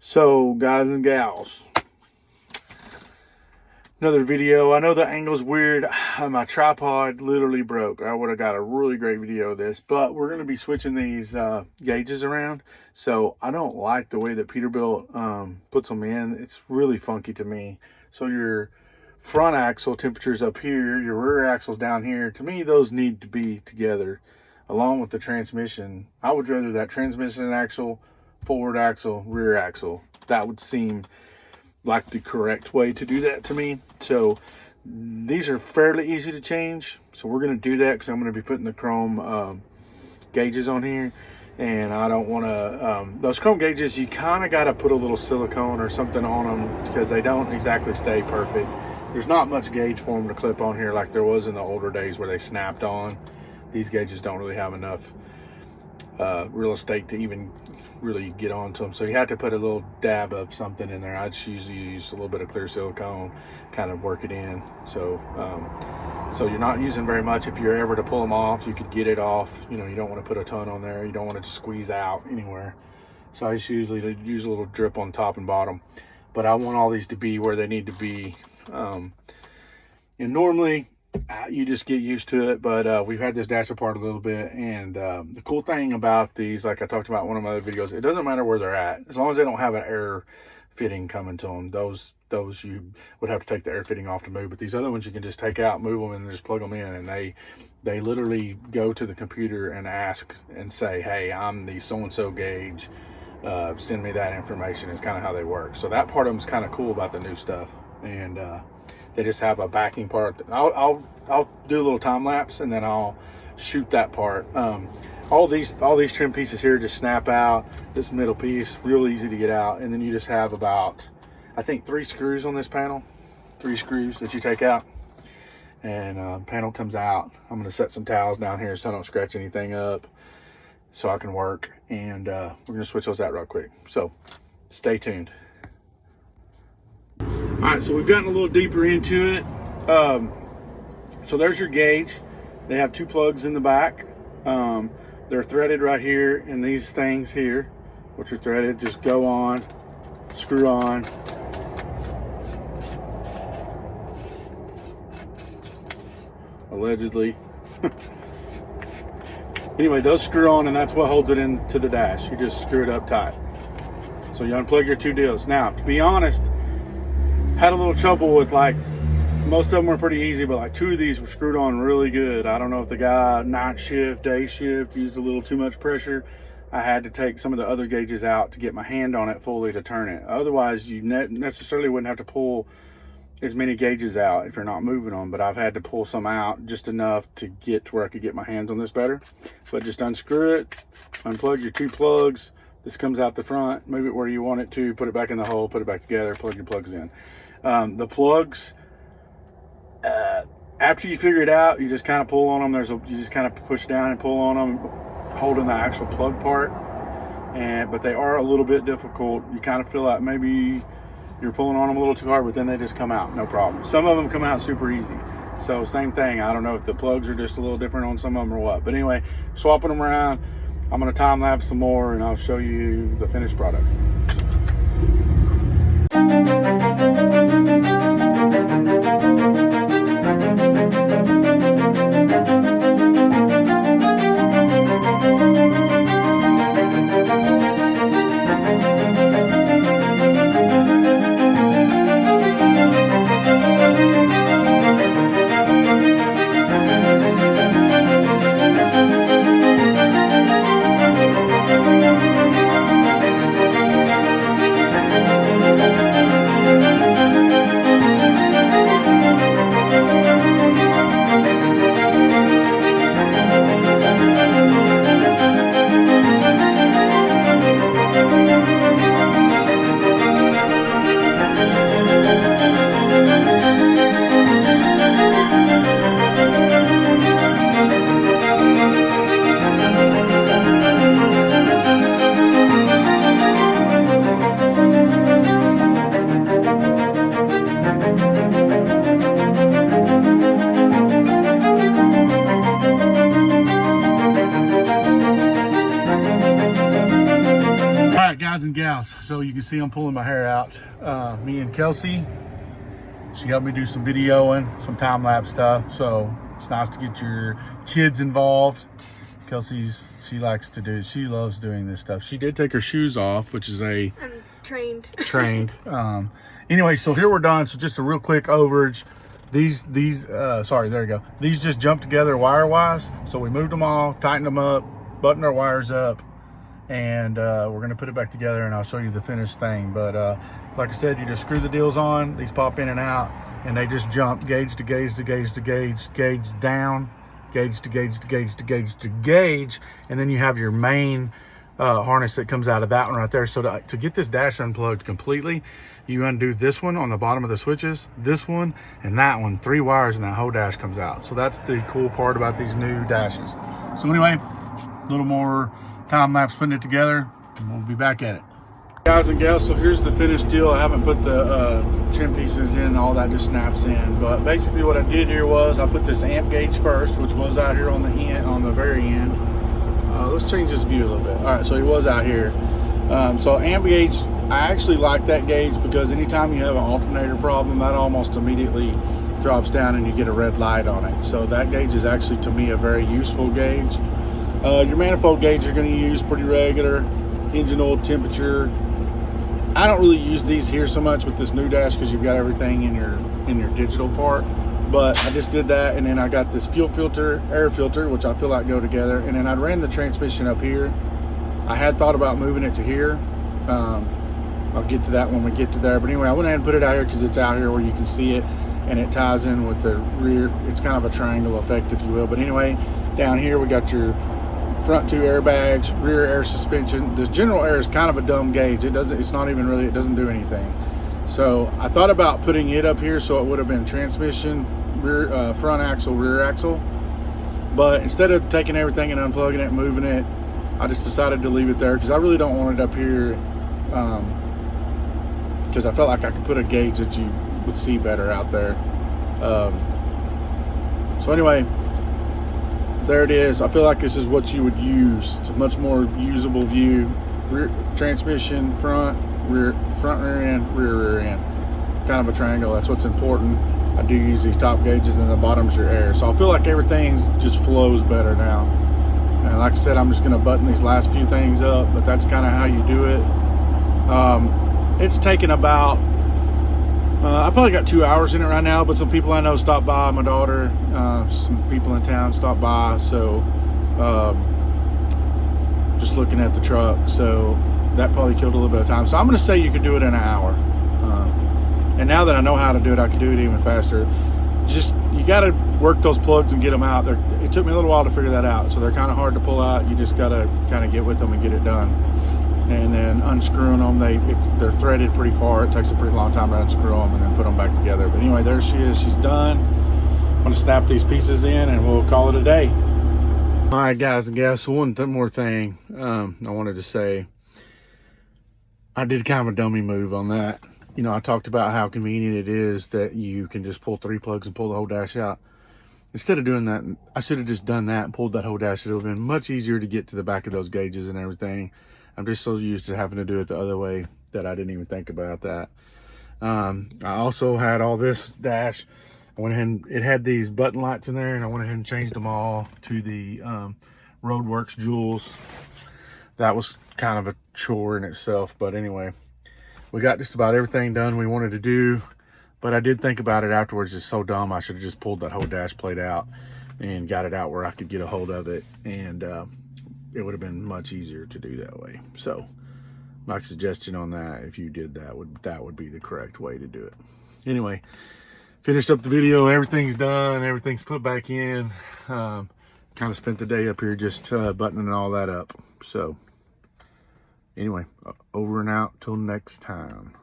So, guys and gals, another video. I know the angle's weird. My tripod literally broke. I would have got a really great video of this, but we're going to be switching these gauges around. So I don't like the way that Peterbilt puts them in. It's really funky to me. So your front axle temperature's up here, your rear axle's down here. To me, those need to be together along with the transmission. I would rather that transmission axle, forward axle, rear axle. That would seem like the correct way to do that to me. So these are fairly easy to change. So we're going to do that because I'm going to be putting the chrome gauges on here. And I don't want to, those chrome gauges, you kind of got to put a little silicone or something on them because they don't exactly stay perfect. There's not much gauge for them to clip on here like there was in the older days where they snapped on. These gauges don't really have enough real estate to even really get onto them, so you have to put a little dab of something in there. I'd usually use a little bit of clear silicone, kind of work it in. So so you're not using very much. If you're ever to pull them off, you could get it off. You know, you don't want to put a ton on there. You don't want it to squeeze out anywhere. So I just usually use a little drip on top and bottom, but I want all these to be where they need to be. And normally you just get used to it, but we've had this dash apart a little bit, and the cool thing about these, like I talked about in one of my other videos, it doesn't matter where they're at as long as they don't have an air fitting coming to them. Those you would have to take the air fitting off to move, but these other ones you can just take out, move them, and just plug them in, and they literally go to the computer and ask and say, hey, I'm the so-and-so gauge, send me that information. Is kind of how they work. So that part of them is kind of cool about the new stuff. And they just have a backing part. I'll do a little time lapse and then I'll shoot that part. All these trim pieces here just snap out. This middle piece, real easy to get out. And then you just have about, I think, 3 screws on this panel. 3 screws that you take out, and panel comes out. I'm going to set some towels down here so I don't scratch anything up, so I can work. And we're going to switch those out real quick. So stay tuned. All right, so we've gotten a little deeper into it. So there's your gauge. They have 2 plugs in the back. They're threaded right here, and these things here, which are threaded, just go on, screw on. Allegedly. Anyway, those screw on, and that's what holds it into the dash. You just screw it up tight. So you unplug your 2 deals. Now, to be honest, had a little trouble with, like, most of them were pretty easy, but like 2 of these were screwed on really good. I don't know if the guy night shift, day shift used a little too much pressure. I had to take some of the other gauges out to get my hand on it fully to turn it. Otherwise, you necessarily wouldn't have to pull as many gauges out if you're not moving them, but I've had to pull some out just enough to get to where I could get my hands on this better. But just unscrew it, unplug your 2 plugs. This comes out the front, move it where you want it to, put it back in the hole, put it back together, plug your plugs in. The plugs, after you figure it out, you just kind of pull on them. You just kind of push down and pull on them, holding the actual plug part. But they are a little bit difficult. You kind of feel like maybe you're pulling on them a little too hard, but then they just come out, no problem. Some of them come out super easy. So same thing. I don't know if the plugs are just a little different on some of them or what. But anyway, swapping them around. I'm going to time lapse some more, and I'll show you the finished product. house. So you can see I'm pulling my hair out. Me and Kelsey, she helped me do some videoing, some time-lapse stuff. So it's nice to get your kids involved. Kelsey loves doing this stuff. She did take her shoes off, which is I'm trained. Anyway, so here we're done. So just a real quick overage. Sorry, there you go. These just jumped together wire-wise. So we moved them all, tightened them up, buttoned our wires up, and we're gonna put it back together and I'll show you the finished thing. But like I said, you just screw the deals on, these pop in and out, and they just jump gauge to gauge to gauge to gauge, gauge down, gauge to gauge to gauge to gauge to gauge, and then you have your main harness that comes out of that one right there. So to get this dash unplugged completely, you undo this one on the bottom of the switches, this one, and that one, 3 wires, and that whole dash comes out. So that's the cool part about these new dashes. So anyway, a little more time lapse putting it together, and we'll be back at it. Guys and gals, so here's the finished deal. I haven't put the trim pieces in, all that just snaps in. But basically what I did here was I put this amp gauge first, which was out here on the end, on the very end. Let's change this view a little bit. All right, so he was out here. So amp gauge, I actually like that gauge because anytime you have an alternator problem, that almost immediately drops down and you get a red light on it. So that gauge is actually, to me, a very useful gauge. Your manifold gauge you're going to use pretty regular. Engine oil temperature. I don't really use these here so much with this new dash because you've got everything in your digital part. But I just did that, and then I got this fuel filter, air filter, which I feel like go together. And then I ran the transmission up here. I had thought about moving it to here. I'll get to that when we get to there. But anyway, I went ahead and put it out here because it's out here where you can see it, and it ties in with the rear. It's kind of a triangle effect, if you will. But anyway, down here we got your front 2 airbags, rear air suspension. This general air is kind of a dumb gauge. It doesn't do anything. So I thought about putting it up here so it would have been transmission, rear, front axle, rear axle. But instead of taking everything and unplugging it and moving it, I just decided to leave it there because I really don't want it up here, because I felt like I could put a gauge that you would see better out there. So anyway, there it is. I feel like this is what you would use. It's a much more usable view. Rear transmission, front rear end, rear end. Kind of a triangle. That's what's important. I do use these top gauges, and the bottom's your air. So I feel like everything just flows better now. And like I said, I'm just going to button these last few things up, but that's kind of how you do it. It's taken about, I probably got 2 hours in it right now, but some people I know stopped by, my daughter, some people in town stopped by, so just looking at the truck, so that probably killed a little bit of time. So I'm going to say you could do it in an hour. And now that I know how to do it, I can do it even faster. Just, you got to work those plugs and get them out. It took me a little while to figure that out, so they're kind of hard to pull out. You just got to kind of get with them and get it done. And then unscrewing them, they're threaded pretty far. It takes a pretty long time to unscrew them and then put them back together. But anyway, there she is. She's done. I'm going to snap these pieces in and we'll call it a day. All right, guys and gals, so one more thing I wanted to say. I did kind of a dummy move on that. You know, I talked about how convenient it is that you can just pull 3 plugs and pull the whole dash out. Instead of doing that, I should have just done that and pulled that whole dash. It would have been much easier to get to the back of those gauges and everything. I'm just so used to having to do it the other way that I didn't even think about that. I also had all this dash. I went ahead and it had these button lights in there, and I went ahead and changed them all to the Roadworks jewels. That was kind of a chore in itself, but anyway, we got just about everything done we wanted to do. But I did think about it afterwards. It's so dumb. I should have just pulled that whole dash plate out and got it out where I could get a hold of it, and it would have been much easier to do that way. So my suggestion on that, if you did that, would be the correct way to do it. Anyway, finished up the video. Everything's done. Everything's put back in. Kind of spent the day up here just buttoning all that up. So anyway, over and out till next time.